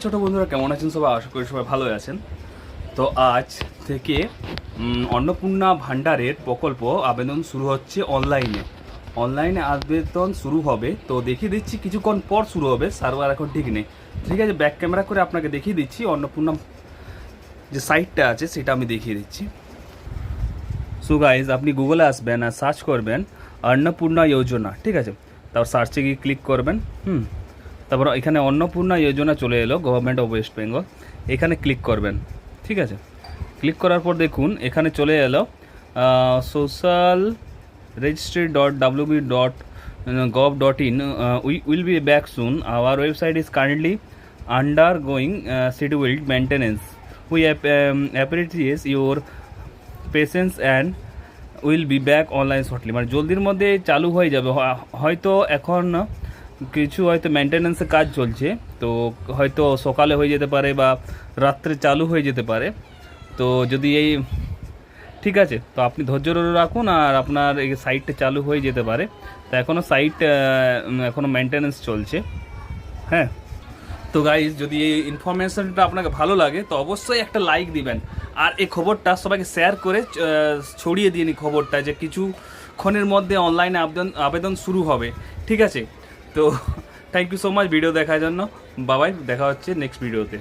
ছোট বন্ধুরা কেমন আছেন সবাই? আশা করি সবাই ভালো আছেন। তো আজ থেকে অন্নপূর্ণা ভাণ্ডারের প্রকল্প আবেদন শুরু হচ্ছে অনলাইনে আবেদন শুরু হবে। তো দেখিয়ে দিচ্ছি কিছুক্ষণ পর শুরু হবে, সার্ভার এখন ঠিক নেই। ঠিক আছে, ব্যাক ক্যামেরা করে আপনাকে দেখিয়ে দিচ্ছি অন্নপূর্ণা যে সাইটটা আছে সেটা আমি দেখিয়ে দিচ্ছি। সো গাইজ, আপনি গুগলে আসবেন আর সার্চ করবেন অন্নপূর্ণা যোজনা, ঠিক আছে? তারপর সার্চে গিয়ে ক্লিক করবেন। তারপর এখানে অন্নপূর্ণা যোজনা চলে এলো, গভর্নমেন্ট অফ ওয়েস্ট বেঙ্গল। এখানে ক্লিক করবেন, ঠিক আছে? ক্লিক করার পর দেখুন এখানে চলে এলো social registry .wb.gov.in we will be back soon, hour website is currently under going scheduled maintenance, we appreciate your patience and will be back online shortly. মানে জলদির মধ্যে চালু হয়ে যাবে। হয়তো এখন কিছু হয়তো মেনটেন্যান্সের কাজ চলছে, তো হয়তো সকালে হয়ে যেতে পারে বা রাত্রে চালু হয়ে যেতে পারে। তো যদি এই ঠিক আছে, তো আপনি ধৈর্য রাখুন আর আপনার এই সাইটটা চালু হয়ে যেতে পারে। তো এখনও মেনটেন্যান্স চলছে। হ্যাঁ, তো গাইজ, যদি এই ইনফরমেশনটা আপনাকে ভালো লাগে তো অবশ্যই একটা লাইক দিবেন, আর এই খবরটা সবাইকে শেয়ার করে ছড়িয়ে দিন এই খবরটা যে কিছুক্ষণের মধ্যে অনলাইনে আবেদন শুরু হবে, ঠিক আছে? তো thank you so much video দেখার জন্য। বাবাই, দেখা হচ্ছে নেক্সট ভিডিওতে।